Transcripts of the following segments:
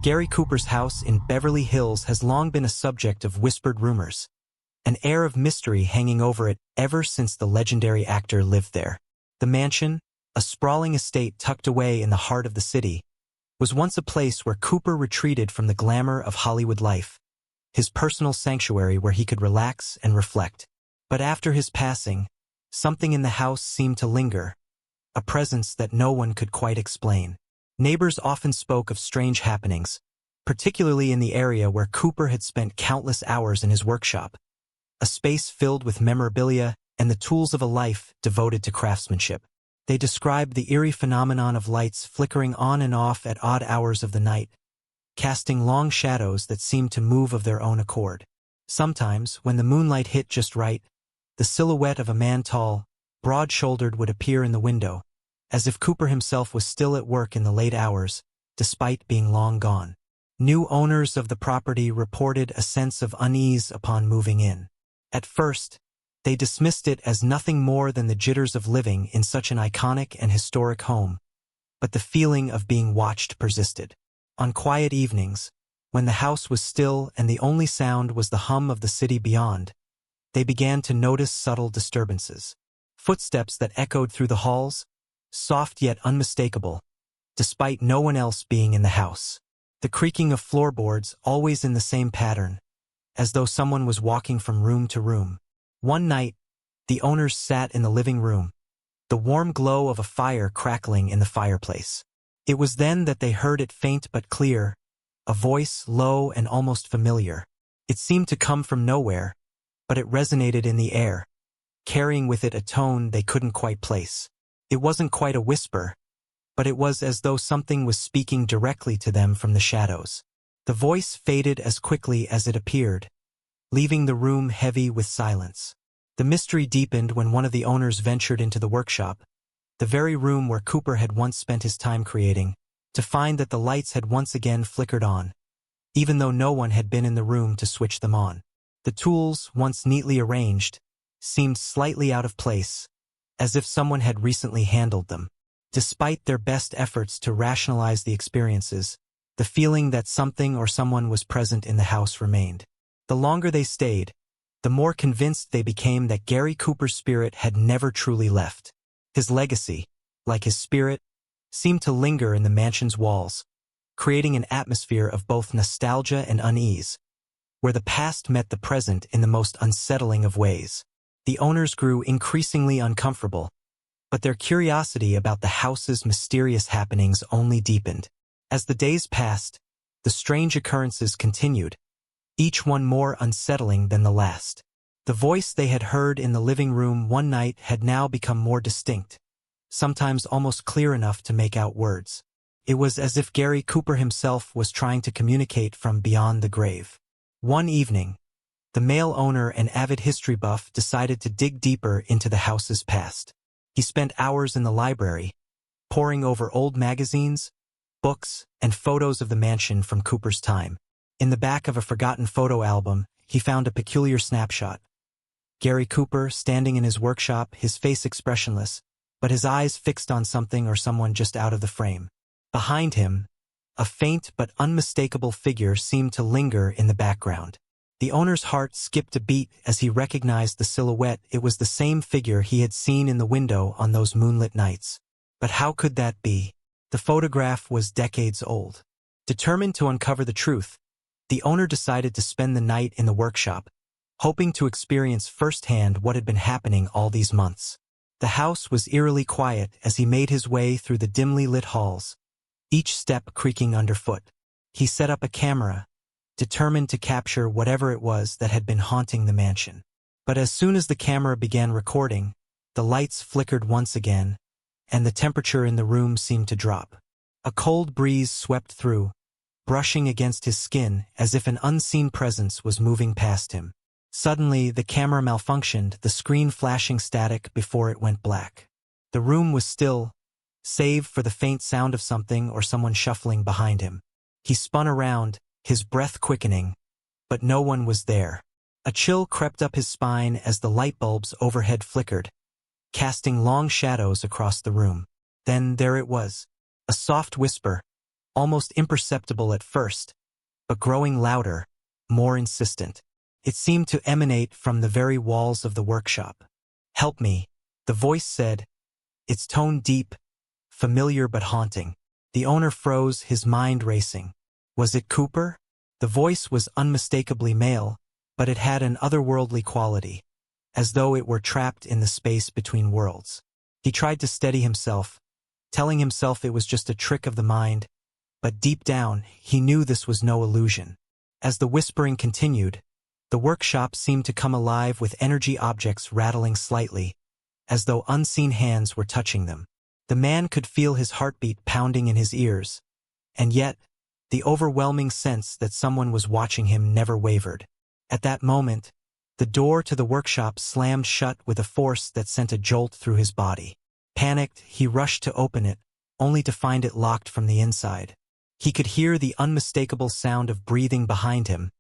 Gary Cooper's house in Beverly Hills has long been a subject of whispered rumors, an air of mystery hanging over it ever since the legendary actor lived there. The mansion, a sprawling estate tucked away in the heart of the city, was once a place where Cooper retreated from the glamour of Hollywood life, his personal sanctuary where he could relax and reflect. But after his passing, something in the house seemed to linger, a presence that no one could quite explain. Neighbors often spoke of strange happenings, particularly in the area where Cooper had spent countless hours in his workshop, a space filled with memorabilia and the tools of a life devoted to craftsmanship. They described the eerie phenomenon of lights flickering on and off at odd hours of the night, casting long shadows that seemed to move of their own accord. Sometimes, when the moonlight hit just right, the silhouette of a man tall, broad-shouldered would appear in the window, as if Cooper himself was still at work in the late hours, despite being long gone. New owners of the property reported a sense of unease upon moving in. At first, they dismissed it as nothing more than the jitters of living in such an iconic and historic home, but the feeling of being watched persisted. On quiet evenings, when the house was still and the only sound was the hum of the city beyond, they began to notice subtle disturbances. Footsteps that echoed through the halls, soft yet unmistakable, despite no one else being in the house. The creaking of floorboards always in the same pattern, as though someone was walking from room to room. One night, the owners sat in the living room, the warm glow of a fire crackling in the fireplace. It was then that they heard it, faint but clear, a voice low and almost familiar. It seemed to come from nowhere, but it resonated in the air, carrying with it a tone they couldn't quite place. It wasn't quite a whisper, but it was as though something was speaking directly to them from the shadows. The voice faded as quickly as it appeared, leaving the room heavy with silence. The mystery deepened when one of the owners ventured into the workshop, the very room where Cooper had once spent his time creating, to find that the lights had once again flickered on, even though no one had been in the room to switch them on. The tools, once neatly arranged, seemed slightly out of place, as if someone had recently handled them. Despite their best efforts to rationalize the experiences, the feeling that something or someone was present in the house remained. The longer they stayed, the more convinced they became that Gary Cooper's spirit had never truly left. His legacy, like his spirit, seemed to linger in the mansion's walls, creating an atmosphere of both nostalgia and unease, where the past met the present in the most unsettling of ways. The owners grew increasingly uncomfortable, but their curiosity about the house's mysterious happenings only deepened. As the days passed, the strange occurrences continued, each one more unsettling than the last. The voice they had heard in the living room one night had now become more distinct, sometimes almost clear enough to make out words. It was as if Gary Cooper himself was trying to communicate from beyond the grave. One evening, the male owner and avid history buff decided to dig deeper into the house's past. He spent hours in the library, poring over old magazines, books, and photos of the mansion from Cooper's time. In the back of a forgotten photo album, he found a peculiar snapshot. Gary Cooper standing in his workshop, his face expressionless, but his eyes fixed on something or someone just out of the frame. Behind him, a faint but unmistakable figure seemed to linger in the background. The owner's heart skipped a beat as he recognized the silhouette. It was the same figure he had seen in the window on those moonlit nights. But how could that be? The photograph was decades old. Determined to uncover the truth, the owner decided to spend the night in the workshop, hoping to experience firsthand what had been happening all these months. The house was eerily quiet as he made his way through the dimly lit halls, each step creaking underfoot. He set up a camera, determined to capture whatever it was that had been haunting the mansion. But as soon as the camera began recording, the lights flickered once again, and the temperature in the room seemed to drop. A cold breeze swept through, brushing against his skin as if an unseen presence was moving past him. Suddenly, the camera malfunctioned, the screen flashing static before it went black. The room was still, save for the faint sound of something or someone shuffling behind him. He spun around, his breath quickening, but no one was there. A chill crept up his spine as the light bulbs overhead flickered, casting long shadows across the room. Then there it was, a soft whisper, almost imperceptible at first, but growing louder, more insistent. It seemed to emanate from the very walls of the workshop. "Help me," the voice said, its tone deep, familiar but haunting. The owner froze, his mind racing. Was it Cooper? The voice was unmistakably male, but it had an otherworldly quality, as though it were trapped in the space between worlds. He tried to steady himself, telling himself it was just a trick of the mind, but deep down, he knew this was no illusion. As the whispering continued, the workshop seemed to come alive with energy objects rattling slightly, as though unseen hands were touching them. The man could feel his heartbeat pounding in his ears, and yet, the overwhelming sense that someone was watching him never wavered. At that moment, the door to the workshop slammed shut with a force that sent a jolt through his body. Panicked, he rushed to open it, only to find it locked from the inside. He could hear the unmistakable sound of breathing behind him,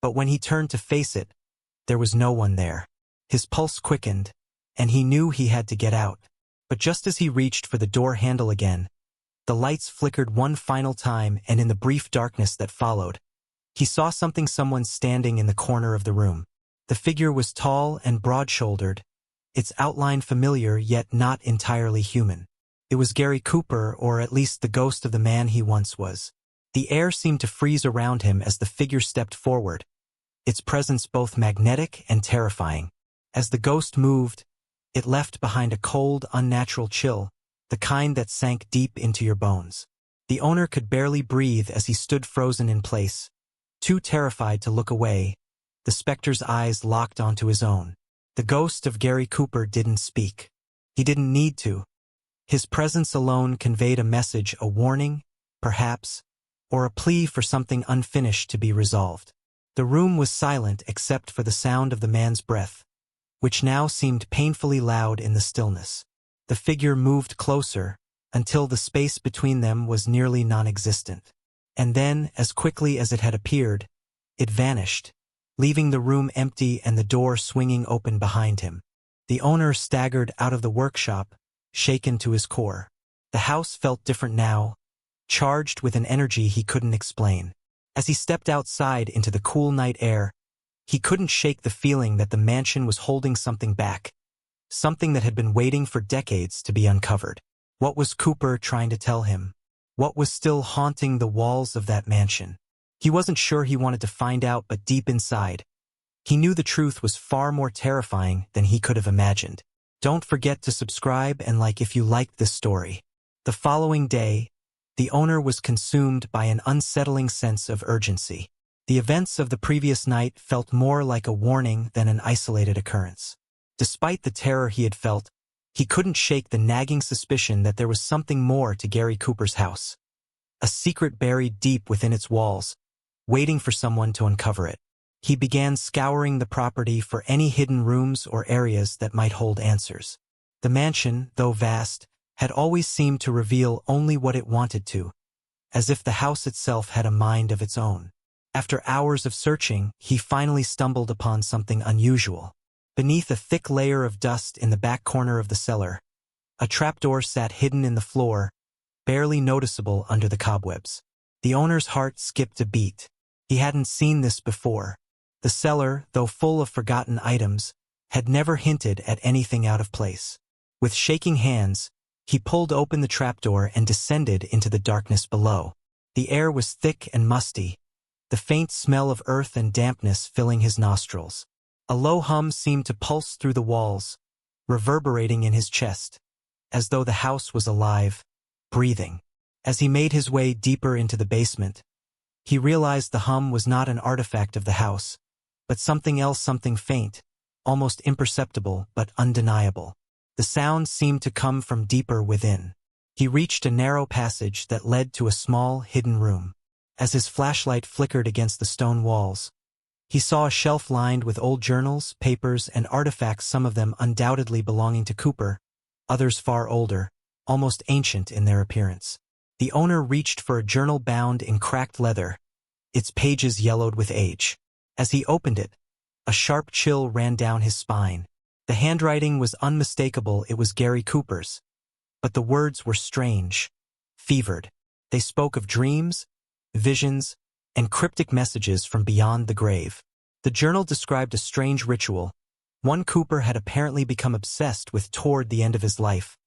but when he turned to face it, there was no one there. His pulse quickened, and he knew he had to get out. But just as he reached for the door handle again, the lights flickered one final time, and in the brief darkness that followed, he saw someone standing in the corner of the room. The figure was tall and broad-shouldered, its outline familiar yet not entirely human. It was Gary Cooper, or at least the ghost of the man he once was. The air seemed to freeze around him as the figure stepped forward, its presence both magnetic and terrifying. As the ghost moved, it left behind a cold, unnatural chill, the kind that sank deep into your bones. The owner could barely breathe as he stood frozen in place, too terrified to look away, the specter's eyes locked onto his own. The ghost of Gary Cooper didn't speak. He didn't need to. His presence alone conveyed a message, a warning, perhaps, or a plea for something unfinished to be resolved. The room was silent except for the sound of the man's breath, which now seemed painfully loud in the stillness. The figure moved closer, until the space between them was nearly non-existent. And then, as quickly as it had appeared, it vanished, leaving the room empty and the door swinging open behind him. The owner staggered out of the workshop, shaken to his core. The house felt different now, charged with an energy he couldn't explain. As he stepped outside into the cool night air, he couldn't shake the feeling that the mansion was holding something back, something that had been waiting for decades to be uncovered. What was Cooper trying to tell him? What was still haunting the walls of that mansion? He wasn't sure he wanted to find out, but deep inside, he knew the truth was far more terrifying than he could have imagined. Don't forget to subscribe and like if you liked this story. The following day, the owner was consumed by an unsettling sense of urgency. The events of the previous night felt more like a warning than an isolated occurrence. Despite the terror he had felt, he couldn't shake the nagging suspicion that there was something more to Gary Cooper's house. A secret buried deep within its walls, waiting for someone to uncover it. He began scouring the property for any hidden rooms or areas that might hold answers. The mansion, though vast, had always seemed to reveal only what it wanted to, as if the house itself had a mind of its own. After hours of searching, he finally stumbled upon something unusual. Beneath a thick layer of dust in the back corner of the cellar, a trapdoor sat hidden in the floor, barely noticeable under the cobwebs. The owner's heart skipped a beat. He hadn't seen this before. The cellar, though full of forgotten items, had never hinted at anything out of place. With shaking hands, he pulled open the trapdoor and descended into the darkness below. The air was thick and musty, the faint smell of earth and dampness filling his nostrils. A low hum seemed to pulse through the walls, reverberating in his chest, as though the house was alive, breathing. As he made his way deeper into the basement, he realized the hum was not an artifact of the house, but something else, something faint, almost imperceptible but undeniable. The sound seemed to come from deeper within. He reached a narrow passage that led to a small, hidden room. As his flashlight flickered against the stone walls, he saw a shelf lined with old journals, papers, and artifacts, some of them undoubtedly belonging to Cooper, others far older, almost ancient in their appearance. The owner reached for a journal bound in cracked leather, its pages yellowed with age. As he opened it, a sharp chill ran down his spine. The handwriting was unmistakable, it was Gary Cooper's, but the words were strange, fevered. They spoke of dreams, visions, and cryptic messages from beyond the grave. The journal described a strange ritual, one Cooper had apparently become obsessed with toward the end of his life,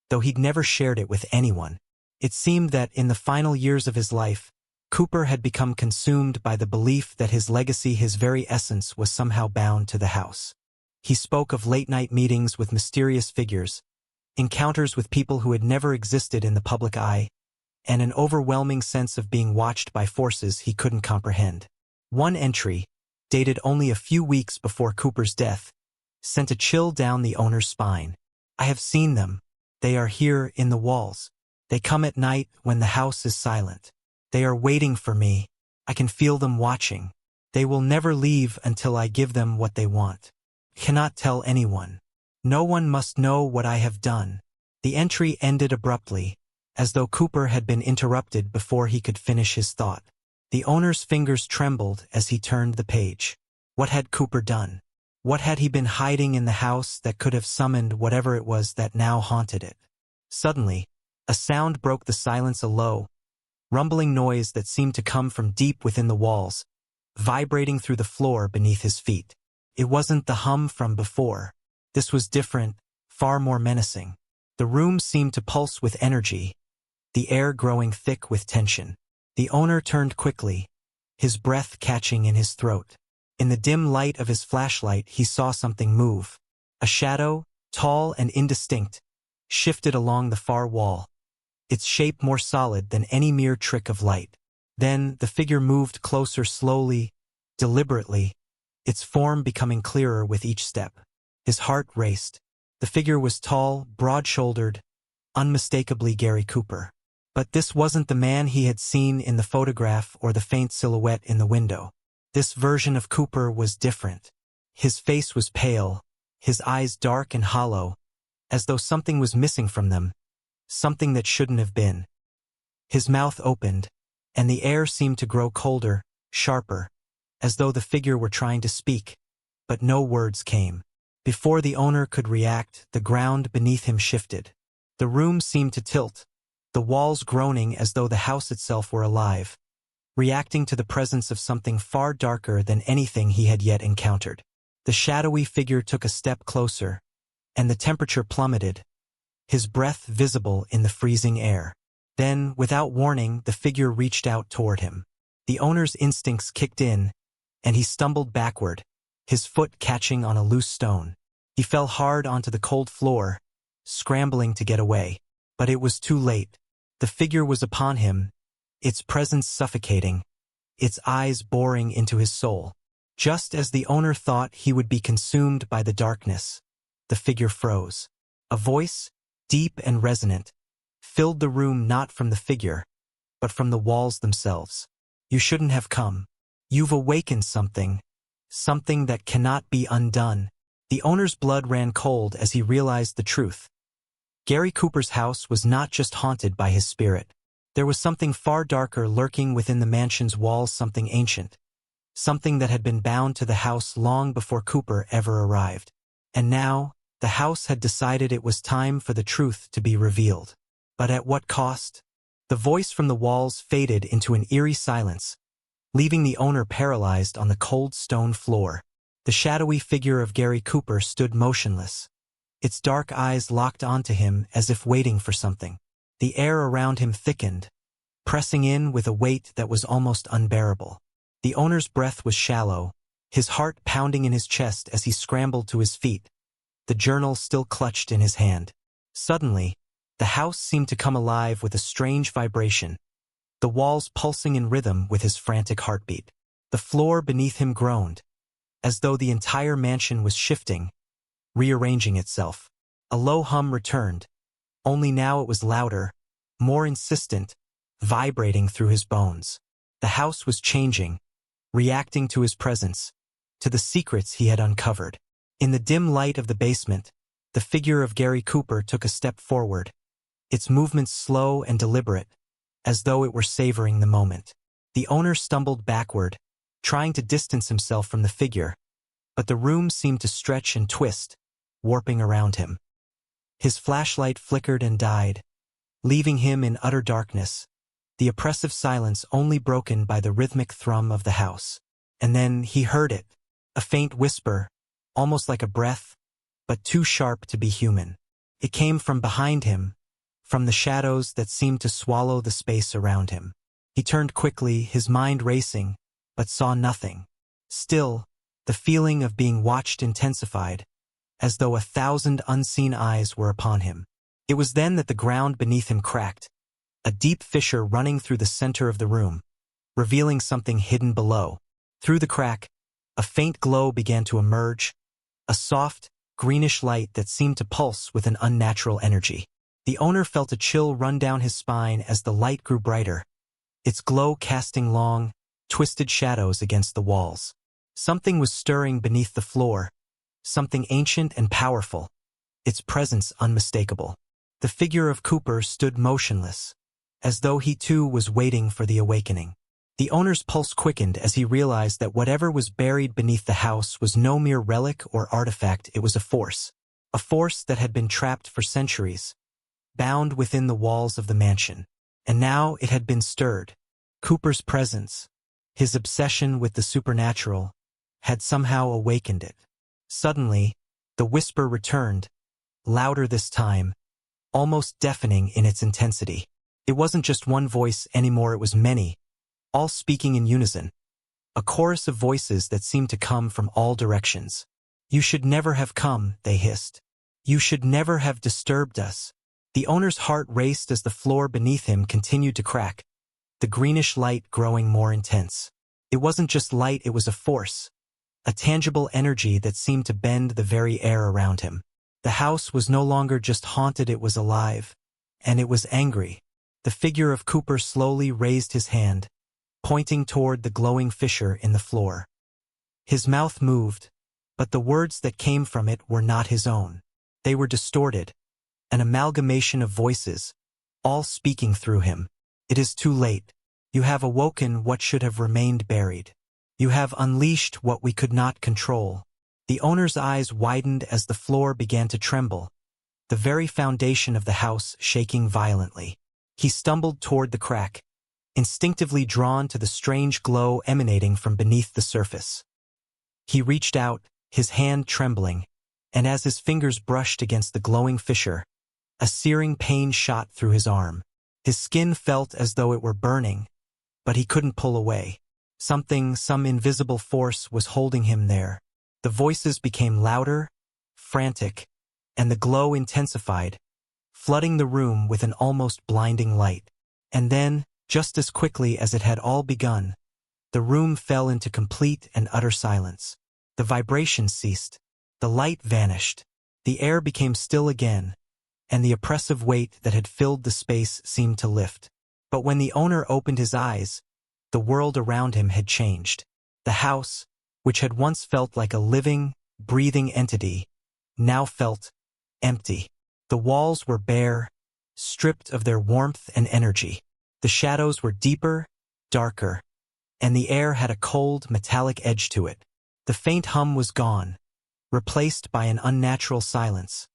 though he'd never shared it with anyone. It seemed that in the final years of his life, Cooper had become consumed by the belief that his legacy, his very essence, was somehow bound to the house. He spoke of late-night meetings with mysterious figures, encounters with people who had never existed in the public eye, and an overwhelming sense of being watched by forces he couldn't comprehend. One entry, dated only a few weeks before Cooper's death, sent a chill down the owner's spine. "I have seen them. They are here in the walls. They come at night when the house is silent. They are waiting for me. I can feel them watching. They will never leave until I give them what they want. Cannot tell anyone. No one must know what I have done." The entry ended abruptly, as though Cooper had been interrupted before he could finish his thought. The owner's fingers trembled as he turned the page. What had Cooper done? What had he been hiding in the house that could have summoned whatever it was that now haunted it? Suddenly, a sound broke the silence, a low, rumbling noise that seemed to come from deep within the walls, vibrating through the floor beneath his feet. It wasn't the hum from before. This was different, far more menacing. The room seemed to pulse with energy, the air growing thick with tension. The owner turned quickly, his breath catching in his throat. In the dim light of his flashlight, he saw something move. A shadow, tall and indistinct, shifted along the far wall, its shape more solid than any mere trick of light. Then the figure moved closer, slowly, deliberately, its form becoming clearer with each step. His heart raced. The figure was tall, broad-shouldered, unmistakably Gary Cooper. But this wasn't the man he had seen in the photograph or the faint silhouette in the window. This version of Cooper was different. His face was pale, his eyes dark and hollow, as though something was missing from them, something that shouldn't have been. His mouth opened, and the air seemed to grow colder, sharper, as though the figure were trying to speak, but no words came. Before the owner could react, the ground beneath him shifted. The room seemed to tilt, the walls groaning as though the house itself were alive, reacting to the presence of something far darker than anything he had yet encountered. The shadowy figure took a step closer, and the temperature plummeted, his breath visible in the freezing air. Then, without warning, the figure reached out toward him. The owner's instincts kicked in, and he stumbled backward, his foot catching on a loose stone. He fell hard onto the cold floor, scrambling to get away. But it was too late. The figure was upon him, its presence suffocating, its eyes boring into his soul. Just as the owner thought he would be consumed by the darkness, the figure froze. A voice, deep and resonant, filled the room, not from the figure, but from the walls themselves. "You shouldn't have come. You've awakened something that cannot be undone." The owner's blood ran cold as he realized the truth. Gary Cooper's house was not just haunted by his spirit. There was something far darker lurking within the mansion's walls, something ancient, something that had been bound to the house long before Cooper ever arrived. And now, the house had decided it was time for the truth to be revealed. But at what cost? The voice from the walls faded into an eerie silence, leaving the owner paralyzed on the cold stone floor. The shadowy figure of Gary Cooper stood motionless, its dark eyes locked onto him as if waiting for something. The air around him thickened, pressing in with a weight that was almost unbearable. The owner's breath was shallow, his heart pounding in his chest as he scrambled to his feet, the journal still clutched in his hand. Suddenly, the house seemed to come alive with a strange vibration, the walls pulsing in rhythm with his frantic heartbeat. The floor beneath him groaned, as though the entire mansion was shifting, rearranging itself. A low hum returned, only now it was louder, more insistent, vibrating through his bones. The house was changing, reacting to his presence, to the secrets he had uncovered. In the dim light of the basement, the figure of Gary Cooper took a step forward, its movements slow and deliberate, as though it were savoring the moment. The owner stumbled backward, trying to distance himself from the figure, but the room seemed to stretch and twist, warping around him. His flashlight flickered and died, leaving him in utter darkness, the oppressive silence only broken by the rhythmic thrum of the house. And then he heard it, a faint whisper, almost like a breath, but too sharp to be human. It came from behind him, from the shadows that seemed to swallow the space around him. He turned quickly, his mind racing, but saw nothing. Still, the feeling of being watched intensified, as though 1,000 unseen eyes were upon him. It was then that the ground beneath him cracked, a deep fissure running through the center of the room, revealing something hidden below. Through the crack, a faint glow began to emerge, a soft, greenish light that seemed to pulse with an unnatural energy. The owner felt a chill run down his spine as the light grew brighter, its glow casting long, twisted shadows against the walls. Something was stirring beneath the floor, something ancient and powerful, its presence unmistakable. The figure of Cooper stood motionless, as though he too was waiting for the awakening. The owner's pulse quickened as he realized that whatever was buried beneath the house was no mere relic or artifact, it was a force that had been trapped for centuries, bound within the walls of the mansion. And now it had been stirred. Cooper's presence, his obsession with the supernatural, had somehow awakened it. Suddenly, the whisper returned, louder this time, almost deafening in its intensity. It wasn't just one voice anymore, it was many, all speaking in unison. A chorus of voices that seemed to come from all directions. "You should never have come," they hissed. "You should never have disturbed us." The owner's heart raced as the floor beneath him continued to crack, the greenish light growing more intense. It wasn't just light, it was a force, a tangible energy that seemed to bend the very air around him. The house was no longer just haunted, it was alive, and it was angry. The figure of Cooper slowly raised his hand, pointing toward the glowing fissure in the floor. His mouth moved, but the words that came from it were not his own. They were distorted, an amalgamation of voices, all speaking through him. "It is too late. You have awoken what should have remained buried. You have unleashed what we could not control." The owner's eyes widened as the floor began to tremble, the very foundation of the house shaking violently. He stumbled toward the crack, instinctively drawn to the strange glow emanating from beneath the surface. He reached out, his hand trembling, and as his fingers brushed against the glowing fissure, a searing pain shot through his arm. His skin felt as though it were burning, but he couldn't pull away. Some invisible force was holding him there. The voices became louder, frantic, and the glow intensified, flooding the room with an almost blinding light. And then, just as quickly as it had all begun, the room fell into complete and utter silence. The vibrations ceased, the light vanished, the air became still again, and the oppressive weight that had filled the space seemed to lift. But when the owner opened his eyes, the world around him had changed. The house, which had once felt like a living, breathing entity, now felt empty. The walls were bare, stripped of their warmth and energy. The shadows were deeper, darker, and the air had a cold, metallic edge to it. The faint hum was gone, replaced by an unnatural silence,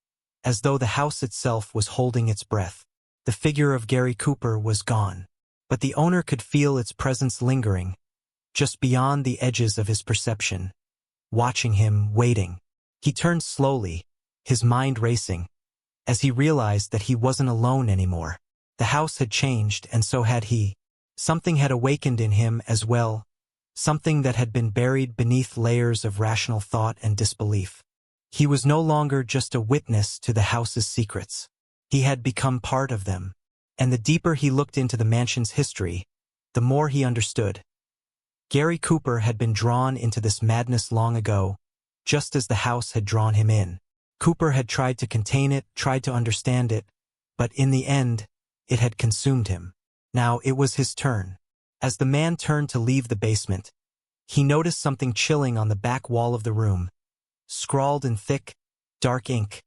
as though the house itself was holding its breath. The figure of Gary Cooper was gone, but the owner could feel its presence lingering, just beyond the edges of his perception, watching him, waiting. He turned slowly, his mind racing, as he realized that he wasn't alone anymore. The house had changed, and so had he. Something had awakened in him as well, something that had been buried beneath layers of rational thought and disbelief. He was no longer just a witness to the house's secrets. He had become part of them, and the deeper he looked into the mansion's history, the more he understood. Gary Cooper had been drawn into this madness long ago, just as the house had drawn him in. Cooper had tried to contain it, tried to understand it, but in the end, it had consumed him. Now it was his turn. As the man turned to leave the basement, he noticed something chilling on the back wall of the room. Scrawled in thick, dark ink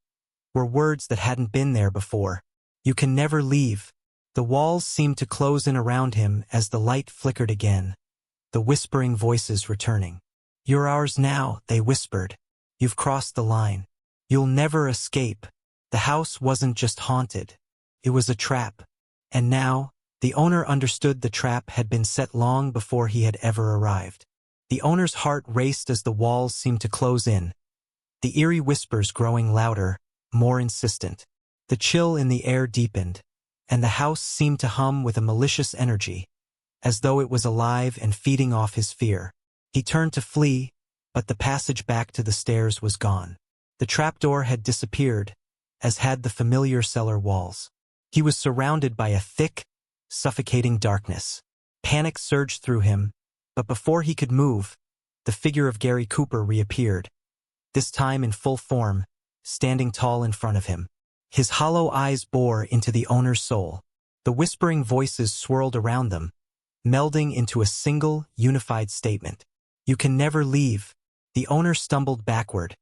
were words that hadn't been there before. "You can never leave." The walls seemed to close in around him as the light flickered again, the whispering voices returning. "You're ours now," they whispered. "You've crossed the line. You'll never escape." The house wasn't just haunted. It was a trap. And now, The owner understood the trap had been set long before he had ever arrived. The owner's heart raced as the walls seemed to close in, the eerie whispers growing louder, more insistent. The chill in the air deepened, and the house seemed to hum with a malicious energy, as though it was alive and feeding off his fear. He turned to flee, but the passage back to the stairs was gone. The trapdoor had disappeared, as had the familiar cellar walls. He was surrounded by a thick, suffocating darkness. Panic surged through him, but before he could move, the figure of Gary Cooper reappeared, this time in full form, standing tall in front of him. His hollow eyes bore into the owner's soul. The whispering voices swirled around them, melding into a single, unified statement. "You can never leave." The owner stumbled backward,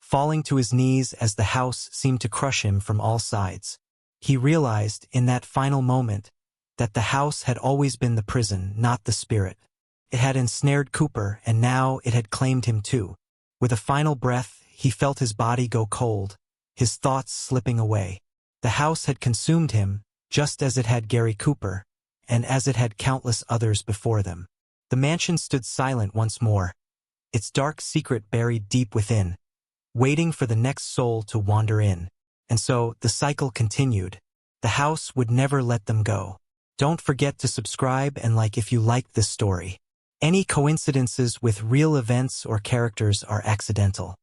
falling to his knees as the house seemed to crush him from all sides. He realized, in that final moment, that the house had always been the prison, not the spirit. It had ensnared Cooper, and now it had claimed him too. With a final breath, he felt his body go cold, his thoughts slipping away. The house had consumed him, just as it had Gary Cooper, and as it had countless others before them. The mansion stood silent once more, its dark secret buried deep within, waiting for the next soul to wander in. And so, the cycle continued. The house would never let them go. Don't forget to subscribe and like if you liked this story. Any coincidences with real events or characters are accidental.